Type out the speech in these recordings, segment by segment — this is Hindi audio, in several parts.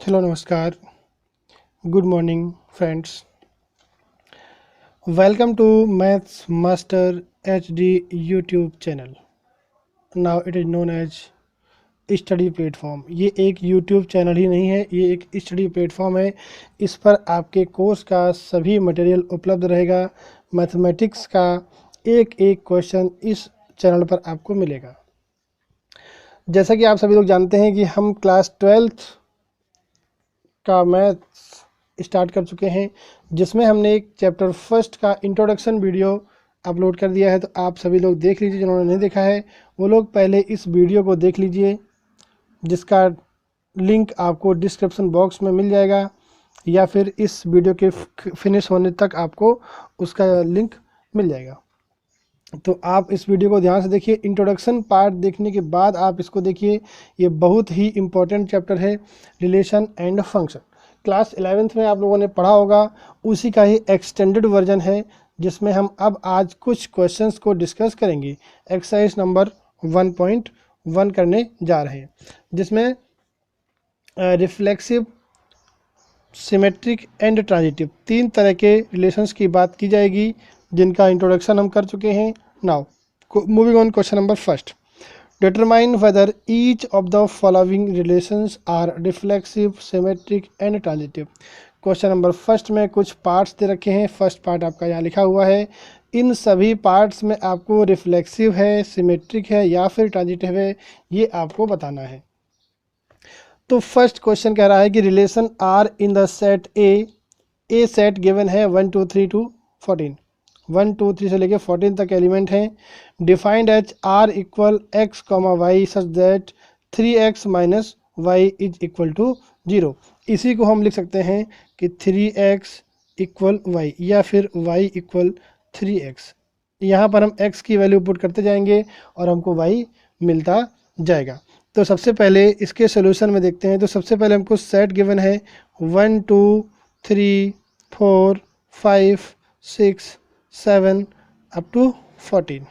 हेलो नमस्कार, good morning friends. Welcome to maths master HD YouTube channel. Now it is known as study platform. ये एक यूट्यूब चैनल ही नहीं है, ये एक स्टडी प्लेटफॉर्म है। इस पर आपके कोर्स का सभी मटेरियल उपलब्ध रहेगा। मैथमेटिक्स का एक एक क्वेश्चन इस चैनल पर आपको मिलेगा। जैसा कि आप सभी लोग जानते हैं कि हम क्लास 12th का मैथ्स स्टार्ट कर चुके हैं, जिसमें हमने एक चैप्टर फर्स्ट का इंट्रोडक्शन वीडियो अपलोड कर दिया है। तो आप सभी लोग देख लीजिए, जिन्होंने नहीं देखा है वो लोग पहले इस वीडियो को देख लीजिए, जिसका लिंक आपको डिस्क्रिप्शन बॉक्स में मिल जाएगा, या फिर इस वीडियो के फिनिश होने तक आपको उसका लिंक मिल जाएगा। तो आप इस वीडियो को ध्यान से देखिए। इंट्रोडक्शन पार्ट देखने के बाद आप इसको देखिए। ये बहुत ही इम्पोर्टेंट चैप्टर है, relation and function. Class 11th में आप लोगों ने पढ़ा होगा, उसी का ही एक्सटेंडेड वर्जन है, जिसमें हम अब आज कुछ क्वेश्चंस को डिस्कस करेंगे। एक्सरसाइज नंबर 1.1 करने जा रहे हैं, जिसमें रिफ्लेक्सिव, सिमेट्रिक एंड ट्रांजिटिव 3 तरह के रिलेशंस की बात की जाएगी, जिनका इंट्रोडक्शन हम कर चुके हैं। Now moving on, question number first, determine whether each of the following relations are reflexive, symmetric and transitive. Question number first में कुछ पार्ट्स दे रखे हैं। फर्स्ट पार्ट आपका यहाँ लिखा हुआ है। इन सभी पार्ट्स में आपको रिफ्लेक्सिव है, सिमेट्रिक है या फिर ट्रांजिटिव है, ये आपको बताना है। तो फर्स्ट क्वेश्चन कह रहा है कि relation R in the set A set given है 1 2 3 to 14, 1 2 3 से लेके 14 तक एलिमेंट हैं। Defined H R equal x comma y such that 3x minus y is equal to 0। इसी को हम लिख सकते हैं कि 3x इक्वल वाई या फिर y इक्वल 3x। यहाँ पर हम x की वैल्यू पुट करते जाएंगे और हमको y मिलता जाएगा। तो सबसे पहले इसके सोल्यूशन में देखते हैं। तो सबसे पहले हमको सेट गिवन है 1 2 3 4 5 6 7 अप टू 14।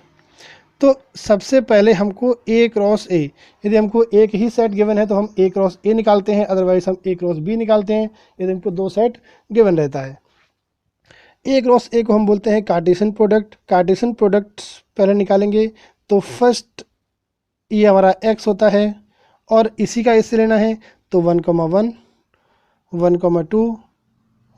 तो सबसे पहले हमको A क्रॉस A, यदि हमको एक ही सेट गिवन है तो हम A क्रॉस A निकालते हैं, अदरवाइज हम A क्रॉस B निकालते हैं यदि हमको 2 सेट गिवन रहता है। A क्रॉस A को हम बोलते हैं कार्टेशियन प्रोडक्ट। कार्टेशियन प्रोडक्ट पहले निकालेंगे तो फर्स्ट ये हमारा x होता है और इसी का इससे लेना है, तो 1 1 1 2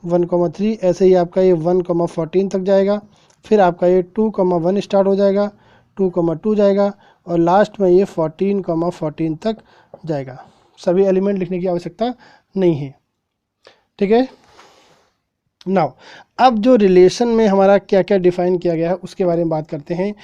1 3, ऐसे ही आपका ये 1 14 तक जाएगा। फिर आपका ये 2 1 स्टार्ट हो जाएगा, 2 2 जाएगा और लास्ट में ये 14 14 तक जाएगा। सभी एलिमेंट लिखने की आवश्यकता नहीं है, ठीक है। नाउ अब जो रिलेशन में हमारा क्या क्या डिफाइन किया गया है उसके बारे में बात करते हैं।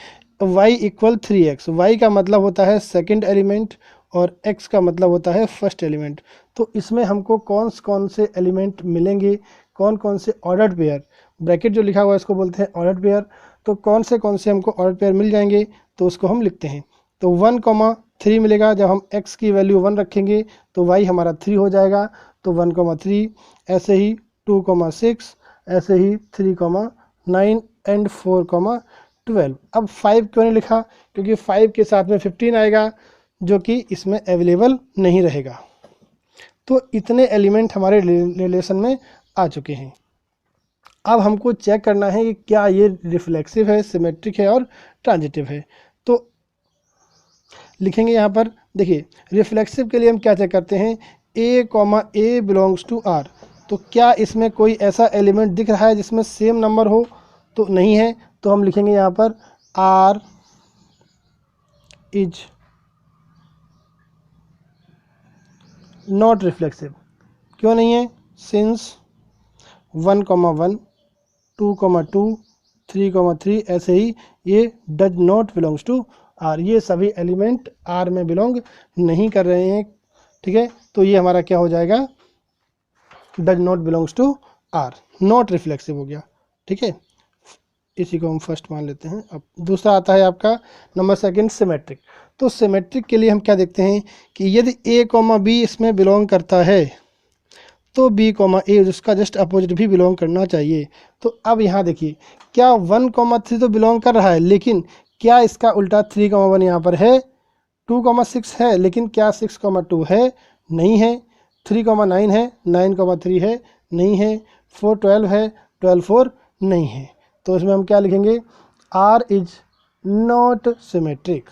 y इक्वल 3x, y का मतलब होता है सेकंड एलिमेंट और x का मतलब होता है फर्स्ट एलिमेंट। तो इसमें हमको कौन से एलिमेंट मिलेंगे, कौन से ऑर्डर्ड पेयर, ब्रैकेट जो लिखा हुआ है इसको बोलते हैं ऑर्डर्ड पेयर। तो कौन से हमको ऑर्डर्ड पेयर मिल जाएंगे, तो उसको हम लिखते हैं। तो 1 3 मिलेगा, जब हम x की वैल्यू 1 रखेंगे तो y हमारा 3 हो जाएगा, तो 1 3, ऐसे ही 2 6, ऐसे ही 3 9 एंड 4 12। अब 5 क्यों नहीं लिखा, क्योंकि 5 के साथ में 15 आएगा जो कि इसमें अवेलेबल नहीं रहेगा। तो इतने एलिमेंट हमारे रिलेशन में आ चुके हैं। अब हमको चेक करना है कि क्या ये रिफ्लेक्सिव है, सिमेट्रिक है और ट्रांजिटिव है। तो लिखेंगे यहाँ पर, देखिए रिफ्लेक्सिव के लिए हम क्या चेक करते हैं, A बिलोंग्स टू R। तो क्या इसमें कोई ऐसा एलिमेंट दिख रहा है जिसमें सेम नंबर हो, तो नहीं है। तो हम लिखेंगे यहाँ पर R इज नॉट रिफ्लेक्सिव। क्यों नहीं है, सिंस 1 1 2 2 3 3, ऐसे ही ये does not belongs to R। ये सभी एलिमेंट R में बिलोंग नहीं कर रहे हैं, ठीक है। तो ये हमारा क्या हो जाएगा, does not belongs to R, not reflexive हो गया, ठीक है। इसी को हम फर्स्ट मान लेते हैं। अब दूसरा आता है आपका नंबर सेकंड, सिमेट्रिक। तो सिमेट्रिक के लिए हम क्या देखते हैं कि यदि A B इसमें बिलोंग करता है तो B A उसका जस्ट अपोजिट भी बिलोंग करना चाहिए। तो अब यहाँ देखिए, क्या 1 3 तो बिलोंग कर रहा है, लेकिन क्या इसका उल्टा 3 1 यहाँ पर है, 2 6 है, लेकिन क्या 6 2 है, नहीं है। 3,9 है, 9,3 है, नहीं है। 4,12 है, 12,4 नहीं है। तो इसमें हम क्या लिखेंगे, R is not symmetric.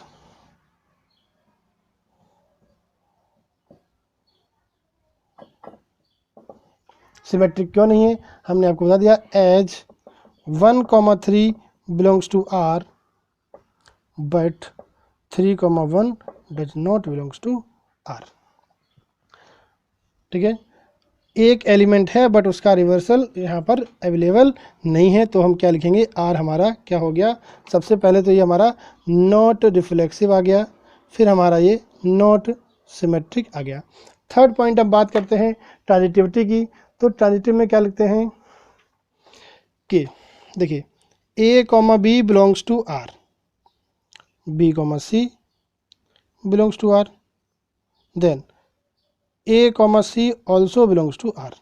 Symmetric क्यों नहीं है, हमने आपको बता दिया, as 1,3 belongs to R but 3,1 does not belongs to R. ठीक है, एक एलिमेंट है बट उसका रिवर्सल यहाँ पर अवेलेबल नहीं है, तो हम क्या लिखेंगे, आर हमारा क्या हो गया, सबसे पहले तो ये हमारा नॉट रिफ्लेक्सिव आ गया, फिर हमारा ये नॉट सिमेट्रिक आ गया। थर्ड पॉइंट अब बात करते हैं ट्रांजिटिविटी की। तो ट्रांजिटिव में क्या लिखते हैं कि देखिए, A comma B belongs to R, B comma C belongs to R, then A comma C also belongs to R.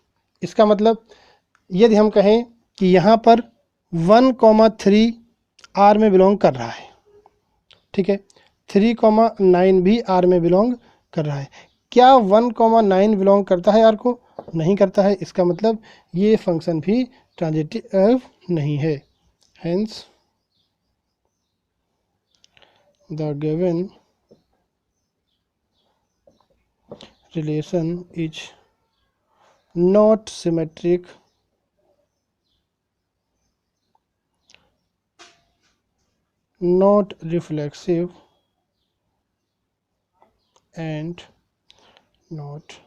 इसका मतलब यदि हम कहें कि यहाँ पर 1,3 आर में बिलोंग कर रहा है, ठीक है, 3,9 भी आर में बिलोंग कर रहा है, क्या 1,9 बिलोंग करता है आर को, नहीं करता है। इसका मतलब ये फंक्शन भी ट्रांजिटिव नहीं है। Hence the given relation is not symmetric not reflexive and not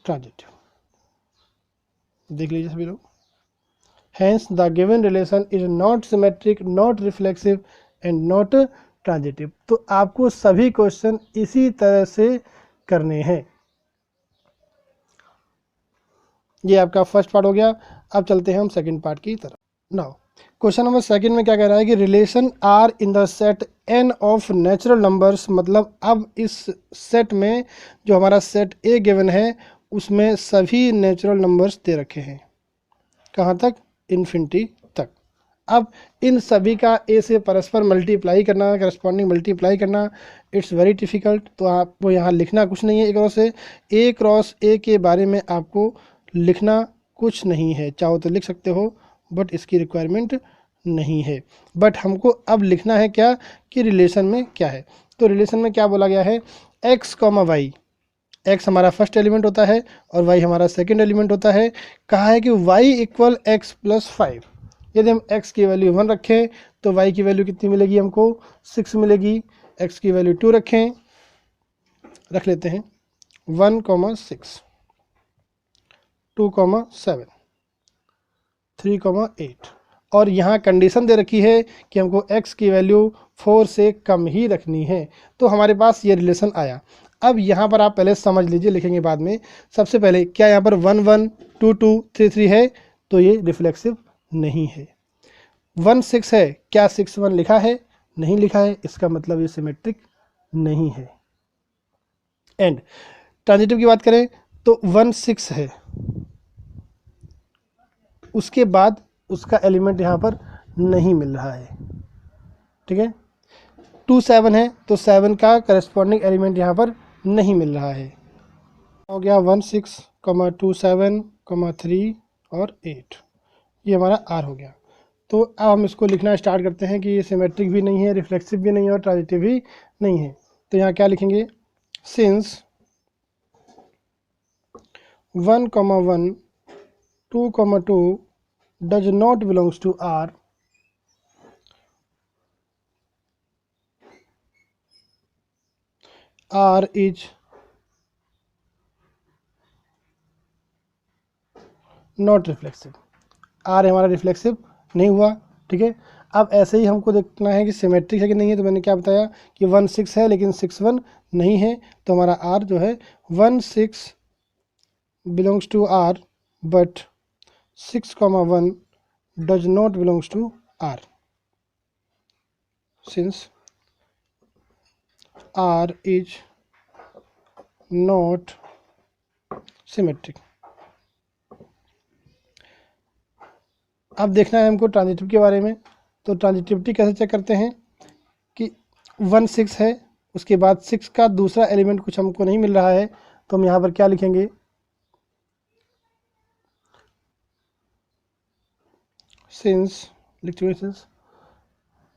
transitive। देख लीजिए सभी लोग, hence the given relation is not symmetric not reflexive and not transitive। तो आपको सभी क्वेश्चन इसी तरह से करने हैं। ये आपका फर्स्ट पार्ट हो गया। अब चलते हैं हम सेकंड पार्ट की तरफ। नाउ क्वेश्चन नंबर सेकंड में क्या कह रहा है कि relation R in the set N of natural numbers. मतलब अब इस सेट में जो हमारा सेट ए गिवन है उसमें सभी नेचुरल नंबर्स दे रखे हैं, कहाँ तक, इन्फिनिटी तक। अब इन सभी का ए से परस्पर मल्टीप्लाई करना, करस्पॉन्डिंग मल्टीप्लाई करना, इट्स वेरी डिफ़िकल्ट। तो आपको यहाँ लिखना कुछ नहीं है एक क्रॉस से, ए क्रॉस ए के बारे में आपको लिखना कुछ नहीं है, चाहो तो लिख सकते हो बट इसकी रिक्वायरमेंट नहीं है। बट हमको अब लिखना है क्या कि रिलेशन में क्या है। तो रिलेशन में क्या बोला गया है, एक्स कॉमा वाई, एक्स हमारा फर्स्ट एलिमेंट होता है और वाई हमारा सेकंड एलिमेंट होता है। कहा है कि वाई इक्वल एक्स प्लस 5। यदि हम एक्स की वैल्यू 1 रखें तो वाई की वैल्यू कितनी मिलेगी, हमको 6 मिलेगी। एक्स की वैल्यू 2 रखें, रख लेते हैं 1,6, 2,7, 3,8 और यहाँ कंडीशन दे रखी है कि हमको x की वैल्यू 4 से कम ही रखनी है। तो हमारे पास ये रिलेशन आया। अब यहाँ पर आप पहले समझ लीजिए, लिखेंगे बाद में। सबसे पहले क्या यहाँ पर 1 1 2 2 3 3 है, तो ये रिफ्लेक्सिव नहीं है। 1 6 है, क्या 6 1 लिखा है, नहीं लिखा है, इसका मतलब ये सिमेट्रिक नहीं है। एंड ट्रांजिटिव की बात करें तो 1 6 है, उसके बाद उसका एलिमेंट यहाँ पर नहीं मिल रहा है, ठीक है। 2 7 है तो 7 का करस्पॉन्डिंग एलिमेंट यहाँ पर नहीं मिल रहा है। हो गया 1 6, 2 7, 3 और 8, ये हमारा आर हो गया। तो अब हम इसको लिखना स्टार्ट करते हैं कि ये सिमेट्रिक भी नहीं है, रिफ्लेक्सिव भी नहीं है और ट्रांजिटिव भी नहीं है। तो यहाँ क्या लिखेंगे, since 1 1 2 2 does not belongs to R, R is not reflexive। R हमारा रिफ्लेक्सिव नहीं हुआ, ठीक है। अब ऐसे ही हमको देखना है कि सिमेट्रिक है कि नहीं है। तो मैंने क्या बताया कि 1 6 है लेकिन 6 1 नहीं है, तो हमारा R जो है 1 6 belongs to R but 6,1 does not belongs to R since R is not symmetric। अब देखना है हमको ट्रांजिटिव के बारे में। तो ट्रांजिटिविटी कैसे चेक करते हैं कि 1 6 है उसके बाद 6 का दूसरा एलिमेंट कुछ हमको नहीं मिल रहा है, तो हम यहाँ पर क्या लिखेंगे, सिंस लिखते हुए सिंस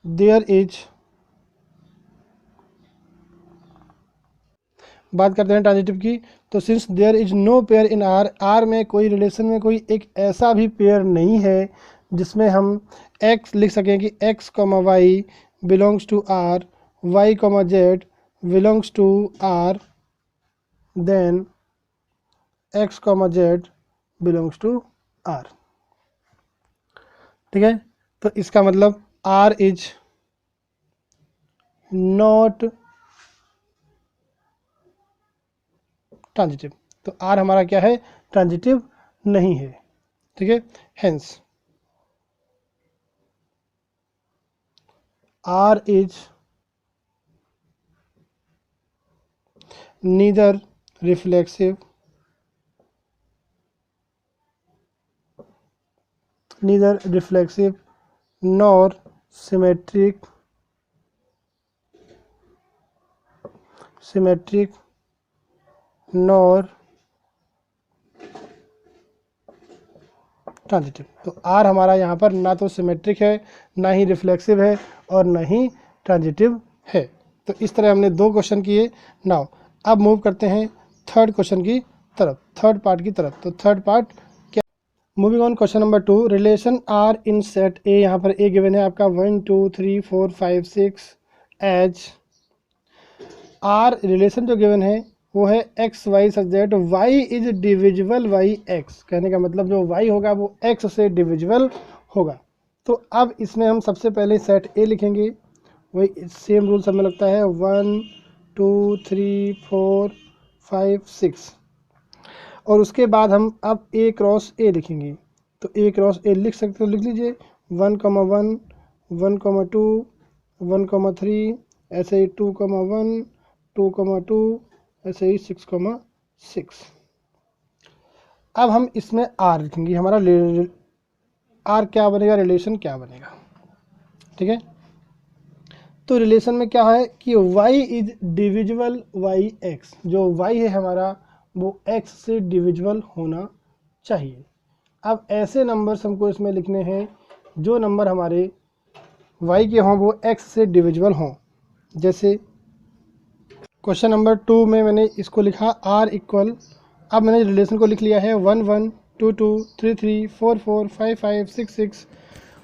देयर इज, बात करते हैं ट्रांजिटिव की, तो since there is no pair in R, R में कोई रिलेशन में कोई एक ऐसा भी पेयर नहीं है जिसमें हम x लिख सकें कि x comma y belongs to R, y comma z belongs to R, then x comma z belongs to R. ठीक है, तो इसका मतलब r इज नॉट ट्रांजिटिव, तो r हमारा क्या है, ट्रांजिटिव नहीं है। ठीक है, hence r is neither reflexive nor symmetric nor transitive. तो R हमारा यहाँ पर ना तो सिमेट्रिक है, ना ही रिफ्लेक्सिव है, और ना ही ट्रांजिटिव है। तो इस तरह हमने 2 क्वेश्चन किए। नाउ अब मूव करते हैं थर्ड क्वेश्चन की तरफ, थर्ड पार्ट की तरफ। तो थर्ड पार्ट क्या, moving on question number 2, relation R in set A, यहाँ पर ए गिवन है आपका 1 2 3 4 5 6 एज आर, रिलेशन जो गिवन है वो है x y such that y is divisible by x. कहने का मतलब जो वाई होगा वो एक्स से डिविजिबल होगा। तो अब इसमें हम सबसे पहले सेट ए लिखेंगे, वही सेम रूल सब में लगता है, 1 2 3 4 5 6, और उसके बाद हम अब ए क्रॉस ए लिखेंगे। तो ए क्रॉस ए लिख सकते हो, लिख लीजिए 1,1 1,2 1,3, ऐसे ही 2,1 2,2, ऐसे ही 6,6। अब हम इसमें आर लिखेंगे, हमारा आर क्या बनेगा, रिलेशन क्या बनेगा। ठीक है, तो रिलेशन में क्या है कि y is divisible by x, जो y है हमारा वो x से डिविजिबल होना चाहिए। अब ऐसे नंबर्स हमको इसमें लिखने हैं जो नंबर हमारे y के हों वो x से डिविजिबल हों। जैसे क्वेश्चन नंबर 2 में मैंने इसको लिखा r इक्वल, अब मैंने रिलेशन को लिख लिया है 1 1 2 2 3 3 4 4 5 5 6 6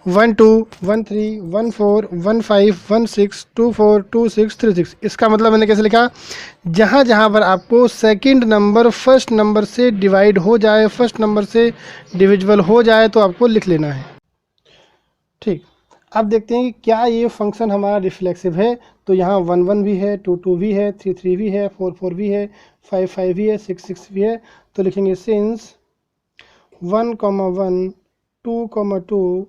1 2 1 3 1 4 1 5 1 6 2 4 2 6 3 6। इसका मतलब मैंने कैसे लिखा, जहाँ जहाँ पर आपको सेकंड नंबर फर्स्ट नंबर से डिवाइड हो जाए, फर्स्ट नंबर से डिविजिबल हो जाए, तो आपको लिख लेना है। ठीक, अब देखते हैं कि क्या ये फंक्शन हमारा रिफ्लेक्सिव है। तो यहाँ 1 1 भी है, 2 2 भी है, 3 3 भी है, 4 4 भी है, 5 5 भी है, 6 6 भी है। तो लिखेंगे सिंस 1 1 2 2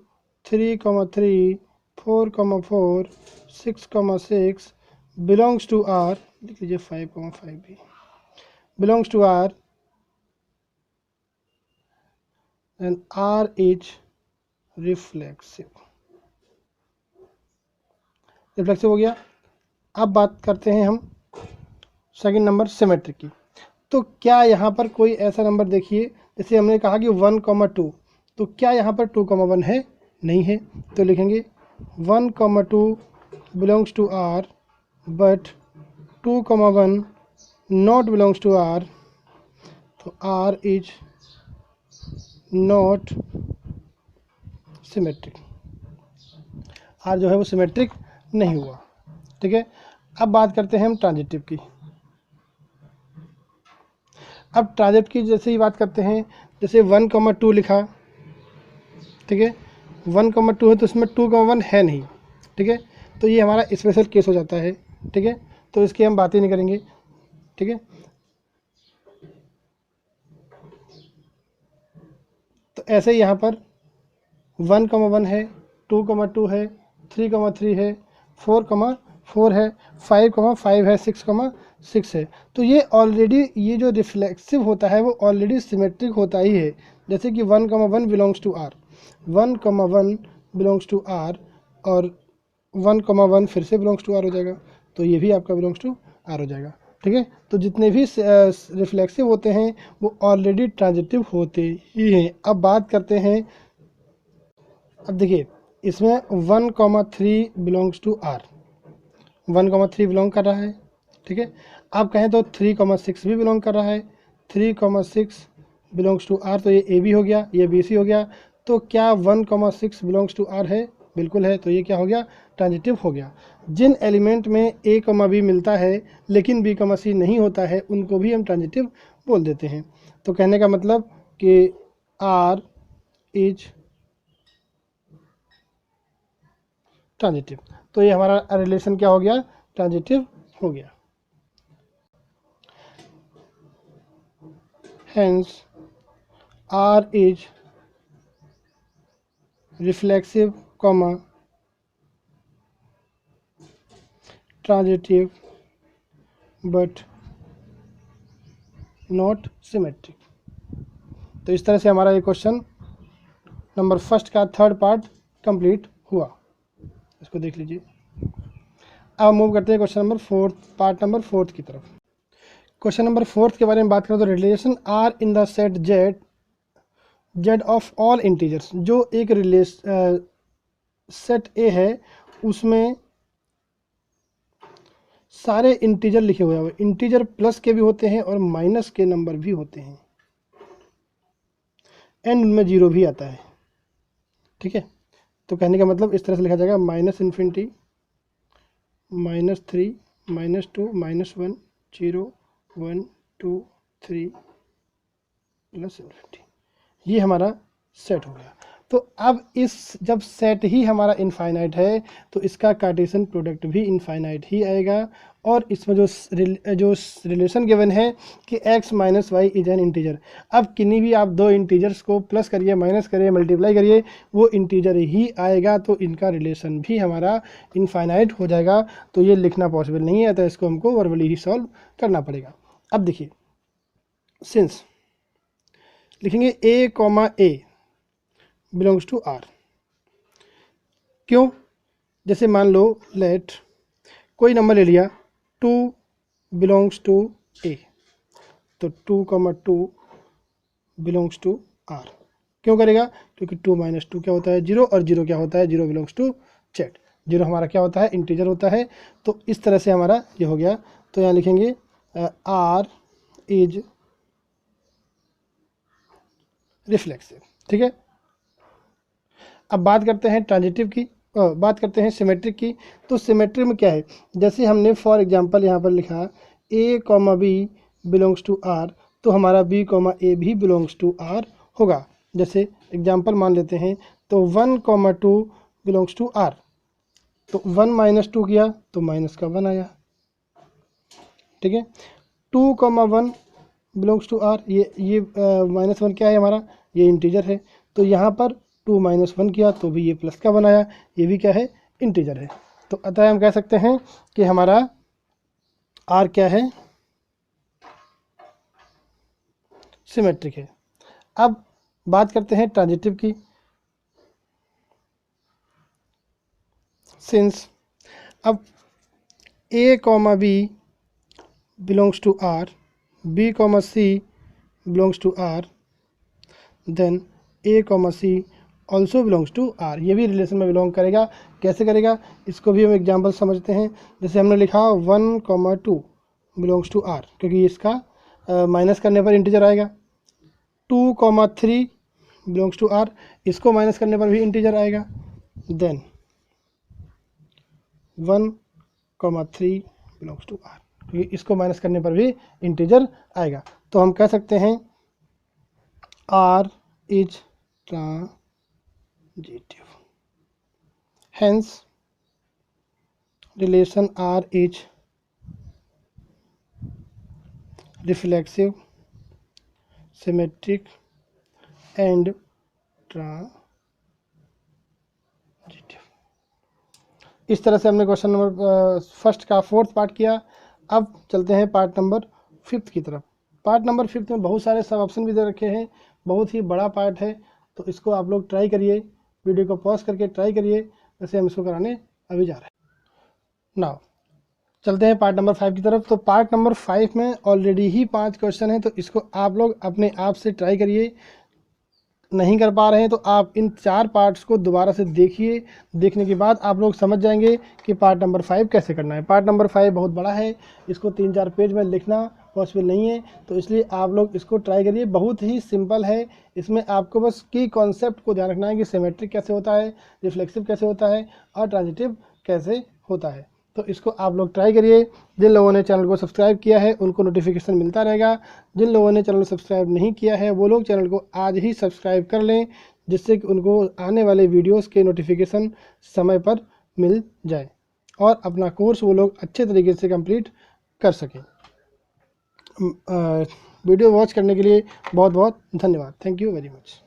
3 3 4 4 6 6 बिलोंग्स टू आर, लिख लीजिए 5 5 भी belongs to R, and R is reflexive. Reflexive हो गया। अब बात करते हैं हम सेकंड नंबर सिमेट्रिक की। तो क्या यहाँ पर कोई ऐसा नंबर देखिए, जैसे हमने कहा कि 1 2, तो क्या यहाँ पर 2 1 है, नहीं है। तो लिखेंगे 1 2 belongs to R but 2 1 not belongs to R, तो R is not symmetric, R जो है वो सिमेट्रिक नहीं हुआ। ठीक है, अब बात करते हैं हम ट्रांजिटिव की। अब ट्रांजिटिव की जैसे ही बात करते हैं, जैसे 1 2 लिखा, ठीक है, 1 2 है तो इसमें 2 1 है नहीं। ठीक है, तो ये हमारा स्पेशल केस हो जाता है। ठीक है, तो इसकी हम बात ही नहीं करेंगे। ठीक है, तो ऐसे ही यहाँ पर 1 1 है, 2 2 है, 3 3 है, 4 4 है, 5 5 है, 6 6 है। तो ये ऑलरेडी, ये जो रिफ्लेक्सिव होता है वो ऑलरेडी सिमेट्रिक होता ही है। जैसे कि 1 1 belongs to R, 1 1 belongs to R, और 1 1 फिर से बिलोंग्स टू आर हो जाएगा। तो तो ये भी आपका बिलोंग्स टू आर हो जाएगा। ठीक है, तो जितने भी रिफ्लेक्सिव होते हैं वो ऑलरेडी ट्रांजिटिव होते ही हैं। अब बात करते हैं, अब देखिए इसमें 1,3 बिलोंग्स टू आर, 1,3 बिलोंग कर रहा है। ठीक है, आप कहें तो 3,6 भी बिलोंग कर रहा है, 3,6 बिलोंग्स टू आर, तो ये ए बी हो गया, ये बी सी हो गया। तो क्या 1,6 बिलोंग्स टू आर है? बिल्कुल है, तो ये क्या हो गया? ट्रांजिटिव हो गया। जिन एलिमेंट में ए कमा बी मिलता है लेकिन बी कमा सी नहीं होता है उनको भी हम ट्रांजिटिव बोल देते हैं। तो कहने का मतलब कि आर इज ट्रांजिटिव, तो ये हमारा रिलेशन क्या हो गया? ट्रांजिटिव हो गया। Hence, R is reflexive, transitive, but not symmetric। तो इस तरह से हमारा ये क्वेश्चन नंबर फर्स्ट का थर्ड पार्ट कंप्लीट हुआ। इसको देख लीजिए। अब मूव करते हैं question number fourth, part number fourth की तरफ। क्वेश्चन नंबर फोर्थ के बारे में बात करें तो relation R in the set Z of all integers, जो एक सेट ए है उसमें सारे इंटीजर लिखे हुए हैं, इंटीजर प्लस के भी होते हैं और माइनस के नंबर भी होते हैं, एंड उनमें जीरो भी आता है। ठीक है, तो कहने का मतलब इस तरह से लिखा जाएगा -∞, -3, -2, -1, 0, 1, 2, 3 +∞। ये हमारा सेट हो गया। तो अब इस जब सेट ही हमारा इनफाइनाइट है तो इसका कार्टेशियन प्रोडक्ट भी इनफाइनाइट ही आएगा। और इसमें जो रिलेशन गिवन है कि x - y is an integer, अब किन्हीं भी आप दो इंटीजर्स को प्लस करिए, माइनस करिए, मल्टीप्लाई करिए, वो इंटीजर ही आएगा, तो इनका रिलेशन भी हमारा इनफाइनाइट हो जाएगा। तो ये लिखना पॉसिबल नहीं है, तो इसको हमको वर्बली ही सॉल्व करना पड़ेगा। अब देखिए, सिंस लिखेंगे a, बिलोंग्स टू आर। क्यों? जैसे मान लो लेट कोई नंबर ले लिया 2 बिलोंग्स टू ए, तो 2,2 बिलोंग्स टू आर। क्यों करेगा? क्योंकि 2 - 2 क्या होता है? 0, और 0 क्या होता है? 0 बिलोंग्स टू जेड। 0 हमारा क्या होता है? इंटीजर होता है। तो इस तरह से हमारा ये हो गया। तो यहाँ लिखेंगे आर इज रिफ्लेक्सिव। ठीक है, अब बात करते हैं ट्रांजिटिव की, बात करते हैं सिमेट्रिक की। तो सिमेट्रिक में क्या है? जैसे हमने फॉर एग्जांपल यहाँ पर लिखा a, b belongs to R, तो हमारा b, a भी बिलोंग्स टू आर होगा। जैसे एग्जांपल मान लेते हैं, तो 1, 2 बिलोंग्स टू आर, तो 1 - 2 किया तो माइनस का 1 आया। ठीक है, 2, 1 बिलोंग्स टू आर, ये -1 क्या है हमारा? ये इंटीजर है। तो यहाँ पर 2 - 1 किया तो भी ये प्लस का बनाया, ये भी क्या है? इंटीजर है। तो अतः हम कह सकते हैं कि हमारा आर क्या है? सिमेट्रिक है। अब बात करते हैं ट्रांजिटिव की। सिंस अब a, b belongs to R, b, c belongs to R, then a, c also belongs to R, ये भी रिलेशन में बिलोंग करेगा। कैसे करेगा? इसको भी हम एग्जाम्पल समझते हैं। जैसे हमने लिखा 1, 2 बिलोंग्स टू आर, क्योंकि इसका माइनस करने पर इंटीजर आएगा। 2, 3 बिलोंग्स टू आर, इसको माइनस करने पर भी इंटीजर आएगा। देन 1, 3 बिलोंग्स टू आर, क्योंकि इसको माइनस करने पर भी इंटीजर आएगा। तो हम कह सकते हैं R is transitive, hence relation R is reflexive, symmetric and transitive. इस तरह से हमने क्वेश्चन नंबर फर्स्ट का फोर्थ पार्ट किया। अब चलते हैं पार्ट नंबर फिफ्थ की तरफ। पार्ट नंबर फिफ्थ में बहुत सारे सब ऑप्शन भी दे रखे हैं, बहुत ही बड़ा पार्ट है, तो इसको आप लोग ट्राई करिए, वीडियो को पॉज करके ट्राई करिए। वैसे हम इसको कराने अभी जा रहे हैं। नाउ चलते हैं पार्ट नंबर 5 की तरफ। तो पार्ट नंबर 5 में ऑलरेडी ही 5 क्वेश्चन हैं, तो इसको आप लोग अपने आप से ट्राई करिए। नहीं कर पा रहे हैं तो आप इन 4 पार्ट्स को दोबारा से देखिए। देखने के बाद आप लोग समझ जाएंगे कि पार्ट नंबर 5 कैसे करना है। पार्ट नंबर 5 बहुत बड़ा है, इसको 3-4 पेज में लिखना पॉसिबल नहीं है, तो इसलिए आप लोग इसको ट्राई करिए। बहुत ही सिंपल है, इसमें आपको बस की कॉन्सेप्ट को ध्यान रखना है कि सिमेट्रिक कैसे होता है, रिफ्लेक्सिव कैसे होता है और ट्रांजिटिव कैसे होता है। तो इसको आप लोग ट्राई करिए। जिन लोगों ने चैनल को सब्सक्राइब किया है उनको नोटिफिकेशन मिलता रहेगा। जिन लोगों ने चैनल को सब्सक्राइब नहीं किया है वो लोग चैनल को आज ही सब्सक्राइब कर लें, जिससे कि उनको आने वाले वीडियोस के नोटिफिकेशन समय पर मिल जाए और अपना कोर्स वो लोग अच्छे तरीके से कंप्लीट कर सकें। वीडियो वॉच करने के लिए बहुत बहुत धन्यवाद। Thank you very much.